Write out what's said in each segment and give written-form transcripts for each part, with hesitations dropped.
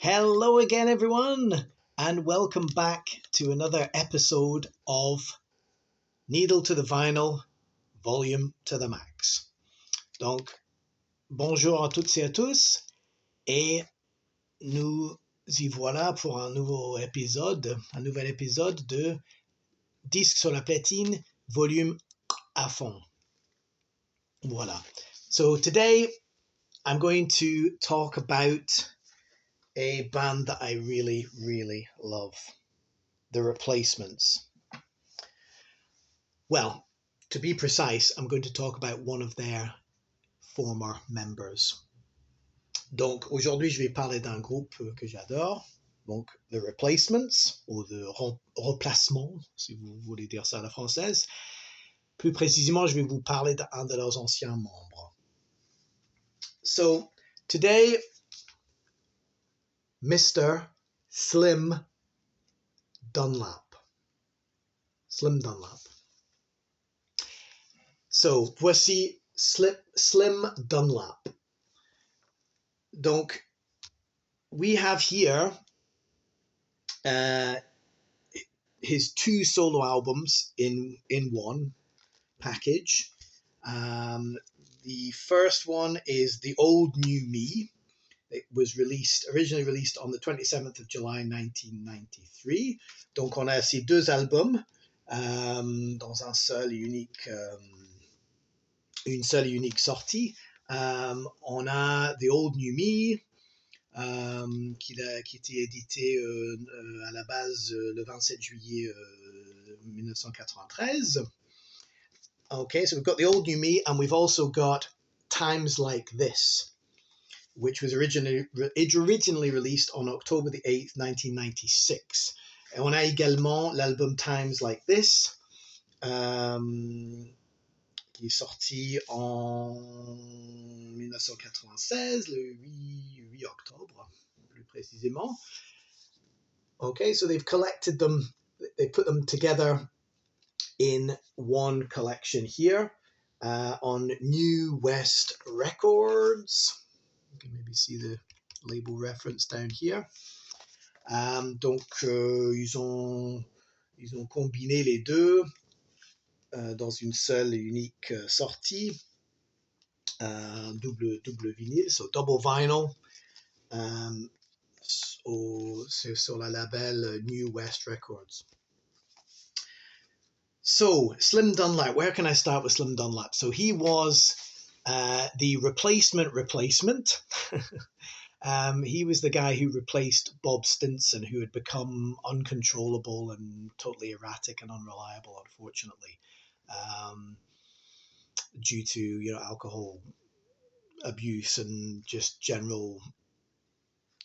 Hello again, everyone, and welcome back to another episode of Needle to the Vinyl, Volume to the Max. Donc, bonjour à toutes et à tous, et nous y voilà pour un nouvel épisode de Disques sur la platine, volume à fond. Voilà. So today, I'm going to talk about a band that I really, really love. The Replacements. Well, to be precise, I'm going to talk about one of their former members. Donc, aujourd'hui, je vais parler d'un groupe que j'adore, donc The Replacements, ou de remplacement, si vous voulez dire ça à la française. Plus précisément, je vais vous parler d'un de leurs anciens membres. So, today, Mr. Slim Dunlap. Slim Dunlap. So, voici Slim Dunlap. Donc, we have here his two solo albums in one package. The first one is The Old New Me. It was originally released on the 27th of July 1993. Donc, on a ces deux albums dans une seule et unique sortie. On a The Old New Me, qui était édité à la base le 27 juillet 1993. Okay, so we've got The Old New Me, and we've also got Times Like This, which was originally released on October the 8th, 1996. Et on a également l'album Times Like This, qui est sorti en 1996, le 8 octobre, plus précisément. Okay, so they've collected them, they put them together in one collection here on New West Records. You can maybe see the label reference down here. Donc, ils ont combiné les deux dans une seule et unique sortie, double vinyle, so double vinyl, sur la label New West Records. So, Slim Dunlap, where can I start with Slim Dunlap? So he was the replacement. He was the guy who replaced Bob Stinson, who had become uncontrollable and totally erratic and unreliable, unfortunately, due to alcohol abuse and just general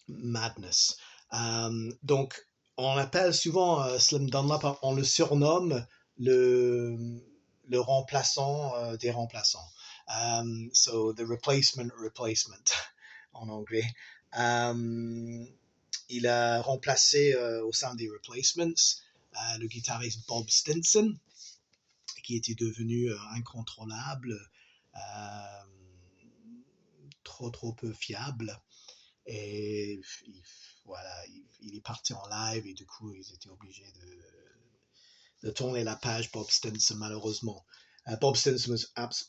madness. Donc, on appelle souvent Slim Dunlap, on le surnomme le remplaçant des remplaçants. So, the replacement en anglais. Il a remplacé au sein des Replacements le guitariste Bob Stinson, qui était devenu incontrôlable, trop peu fiable, et il est parti en live, et du coup ils étaient obligés de tourner la page Bob Stinson, malheureusement. Bob Stinson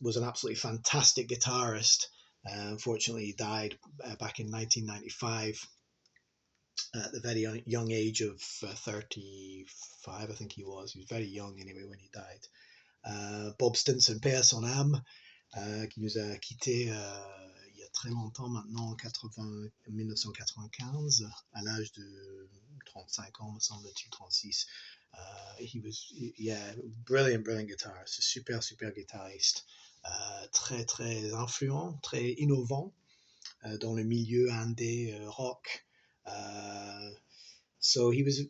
was an absolutely fantastic guitarist. Unfortunately, he died back in 1995 at the very young age of 35, I think he was. He was very young anyway when he died. Bob Stinson, paix à son âme, qui nous a quittés il y a très longtemps maintenant, en 1995, à l'âge de 35 ans, me semble-t-il, 36. He was, brilliant guitarist, super guitariste, très influent, très innovant dans le milieu indé rock. So he was,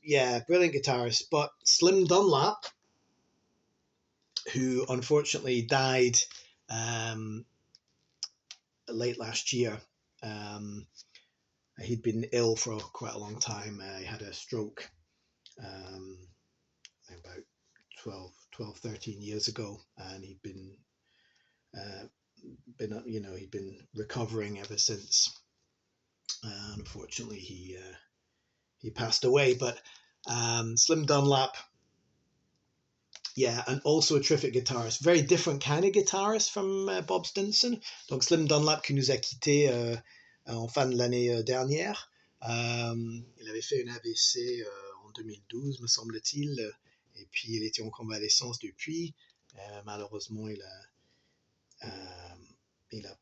brilliant guitarist. But Slim Dunlap, who unfortunately died late last year, he'd been ill for quite a long time. He had a stroke about 13 years ago, and he'd been recovering ever since. unfortunately he passed away. But Slim Dunlap, yeah, and also a terrific guitarist. Very different kind of guitarist from Bob Stinson. Donc Slim Dunlap qui nous a quittés en fin de l'année dernière. Il avait fait une AVC en 2012, me semble-t-il, et puis il était en convalescence depuis. Malheureusement, euh, il a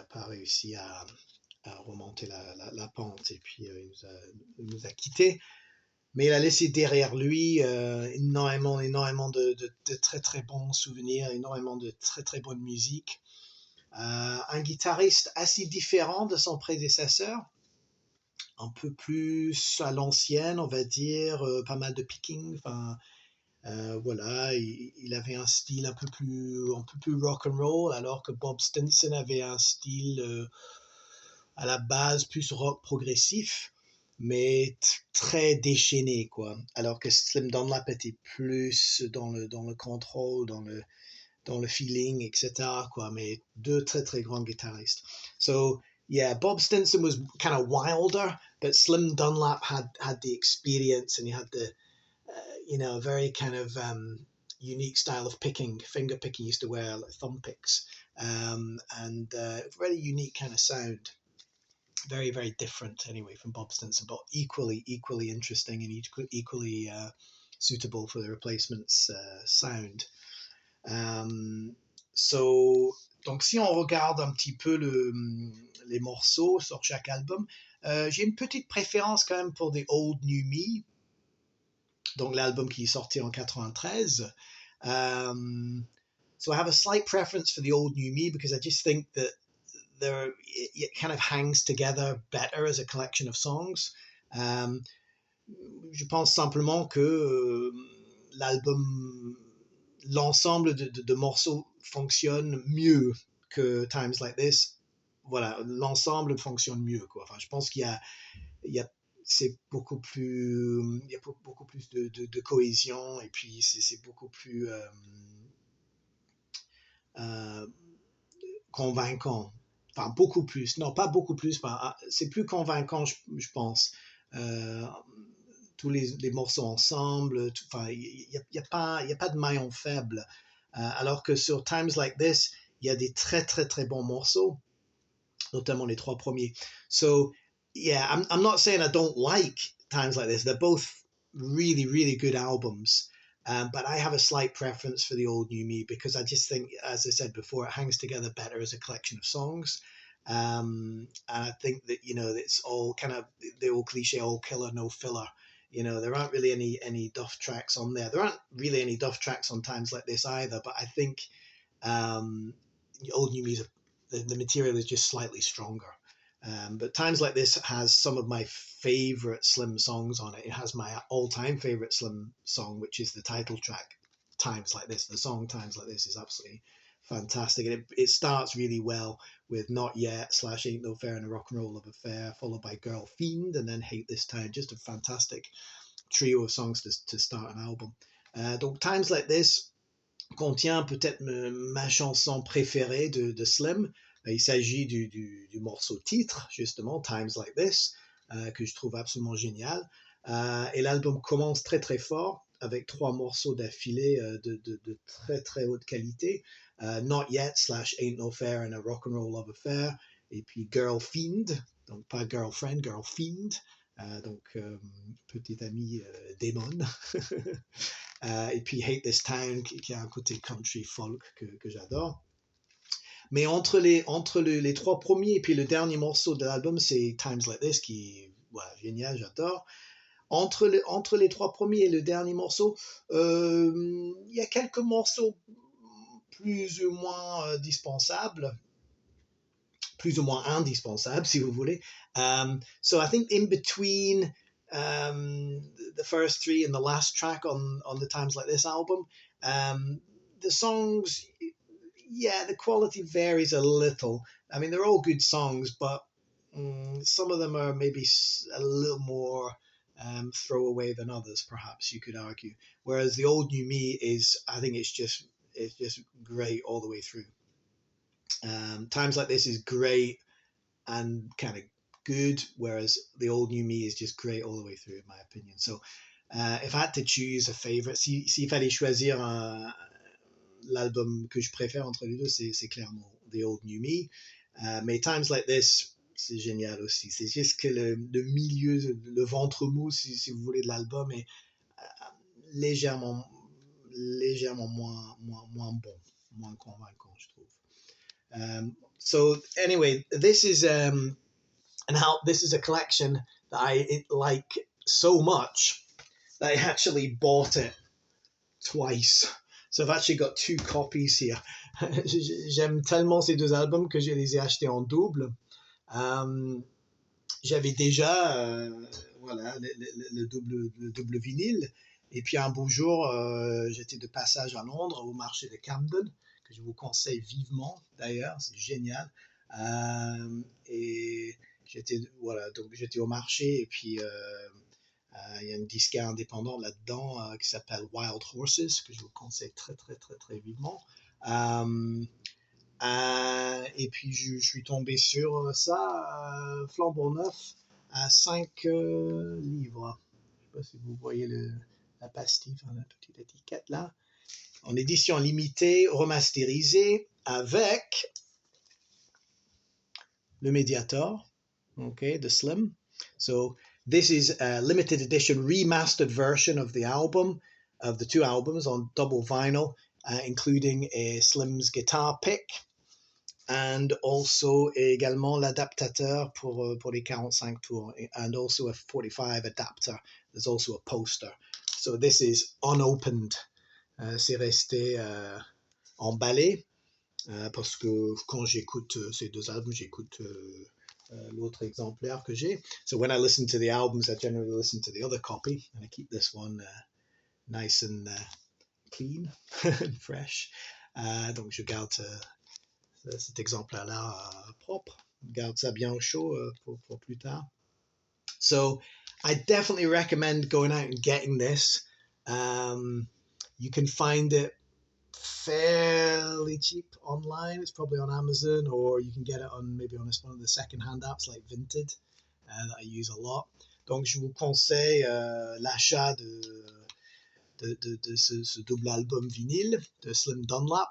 pas réussi à remonter la pente, et puis il nous a quittés. Mais il a laissé derrière lui énormément de très très bons souvenirs, énormément de très très bonne musique. Un guitariste assez différent de son prédécesseur, un peu plus à l'ancienne, on va dire, pas mal de picking. Enfin, voilà, il avait un style un peu plus rock and roll, alors que Bob Stinson avait un style à la base plus rock progressif, mais très déchaîné, quoi. Alors que Slim Dunlap était plus dans le contrôle, dans le feeling, etc., quoi. Mais deux très, très grands guitaristes. So, yeah, Bob Stinson was kind of wilder, but Slim Dunlap had the experience, and he had the, very kind of unique style of picking, finger picking. He used to wear like thumb picks, and very unique kind of sound. Very, very different anyway from Bob Stinson, but equally interesting and equally suitable for the replacements sound. So, donc si on regarde un petit peu les morceaux sur chaque album, j'ai une petite préférence quand même pour The Old New Me, donc l'album qui est sorti en 93. So I have a slight preference for The Old New Me because I just think that it kind of hangs together better as a collection of songs. Je pense simplement que l'ensemble de morceaux fonctionne mieux que Times Like This. Voilà, l'ensemble fonctionne mieux, quoi. Enfin, je pense qu'il y a c'est beaucoup plus, il y a beaucoup plus de cohésion, et puis c'est beaucoup plus convaincant. Enfin, beaucoup plus. Non, pas beaucoup plus. C'est plus convaincant, je pense. Euh, tous les morceaux ensemble. Enfin, il n'y a pas de maillon faible. Alors que sur Times Like This, il y a des très, très, très bons morceaux, notamment les trois premiers. So, yeah, I'm not saying I don't like Times Like This. They're both really, really good albums. But I have a slight preference for The Old New Me because I just think, as I said before, it hangs together better as a collection of songs. And I think that, it's all kind of the old cliche, all killer, no filler. There aren't really any duff tracks on there. There aren't really any duff tracks on Times Like This either, but I think Old New Me, the material is just slightly stronger. But Times Like This has some of my favorite Slim songs on it. It has my all-time favorite Slim song, which is the title track, Times Like This. The song Times Like This is absolutely fantastic. And it starts really well with Not Yet / Ain't No Fair and a Rock and Roll Love Affair, followed by Girl Fiend, and then Hate This Town. Just a fantastic trio of songs to start an album. Donc Times Like This contient peut-être ma chanson préférée de Slim. Il s'agit du morceau titre, justement, Times Like This, que je trouve absolument génial. Et l'album commence très très fort, avec 3 morceaux d'affilée de très très haute qualité. Not Yet / Ain't No Fair and a Rock and Roll Love Affair. Et puis Girl Fiend, donc pas Girlfriend, Girl Fiend. Donc petite amie démon. Et puis Hate This Town, qui a un côté country folk que j'adore. Mais entre les 3 premiers et puis le dernier morceau de l'album, c'est Times Like This, qui est génial, j'adore. Entre les 3 premiers et le dernier morceau, il y a quelques morceaux plus ou moins indispensables, si vous voulez. So I think in between the first 3 and the last track on the Times Like This album, the songs, yeah, the quality varies a little. I mean, they're all good songs, but some of them are maybe a little more throwaway than others, perhaps you could argue. Whereas The Old New Me I think it's just great all the way through. Times Like This is great and kind of good, whereas the old New Me is just great all the way through, in my opinion. So, if I had to choose a favorite, s'il fallait choisir l'album que je préfère entre les deux, c'est clairement The Old New Me. Mais Times Like This, c'est génial aussi. C'est juste que le milieu, le ventre mou, si vous voulez, de l'album est légèrement moins bon, moins convaincant, je trouve. So anyway, this is this is a collection that I like so much that I actually bought it twice. So I've actually got 2 copies here. J'aime tellement ces 2 albums que je les ai achetés en double. J'avais déjà voilà, le double vinyle. Et puis un beau jour, j'étais de passage à Londres, au marché de Camden, que je vous conseille vivement d'ailleurs, c'est génial. Et j'étais au marché et puis il y a une disquaire indépendante là-dedans qui s'appelle Wild Horses, que je vous conseille très très très très vivement. Et puis je suis tombé sur ça, flambant neuf, à 5 livres. Je ne sais pas si vous voyez la pastille, enfin, la petite étiquette là. En édition limitée, remasterisée, avec le Mediator, okay, the Slim. So this is a limited edition remastered version of the album, of the 2 albums on double vinyl, including a Slim's guitar pick and also également l'adaptateur pour les 45 tours, and also a 45 adapter. There's also a poster. So this is unopened. C'est resté emballé parce que quand j'écoute ces 2 albums, j'écoute l'autre exemplaire que j'ai. So when I listen to the albums, I generally listen to the other copy, and I keep this one nice and clean and fresh. Donc je garde cet exemplaire-là propre. Je garde ça bien au chaud pour plus tard. So I definitely recommend going out and getting this. You can find it fairly cheap online. It's probably on Amazon, or you can get it on maybe on one of the second-hand apps like Vinted that I use a lot. Donc je vous conseille l'achat de ce double album vinyle de Slim Dunlap,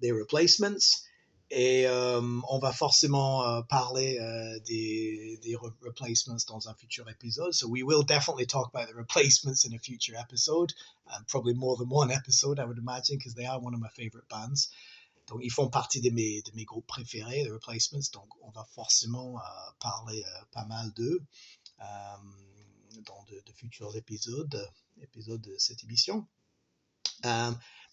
des replacements, et on va forcément parler des replacements dans un futur épisode. So we will definitely talk about the replacements in a future episode, probably more than one episode, I would imagine, because they are one of my favorite bands. Donc ils font partie de mes groupes préférés, les replacements, donc on va forcément parler pas mal d'eux dans de futurs épisodes de cette émission.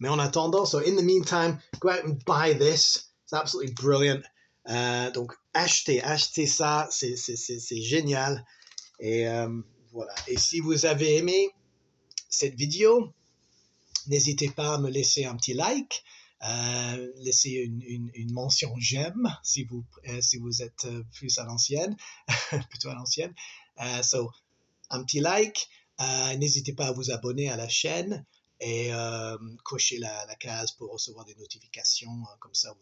Mais en attendant, so in the meantime, go out and buy this. It's absolutely brilliant. Donc achetez ça, c'est génial. Et voilà. Et si vous avez aimé cette vidéo, n'hésitez pas à me laisser un petit like, laisser une mention j'aime si vous êtes plus à l'ancienne, plutôt à l'ancienne. So un petit like. N'hésitez pas à vous abonner à la chaîne et cocher la case pour recevoir des notifications. Comme ça,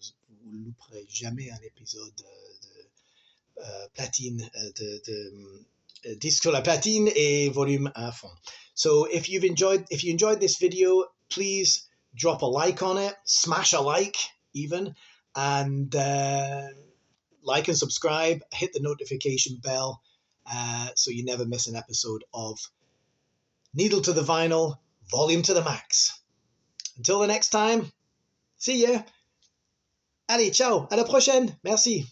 vous ne louperez jamais un épisode de platine, de disque sur la platine et volume à fond. So if you enjoyed this video, please drop a like on it, smash a like even, and like and subscribe, hit the notification bell so you never miss an episode of Needle to the Vinyl, volume to the max. Until the next time, see ya. Allez, ciao, à la prochaine. Merci.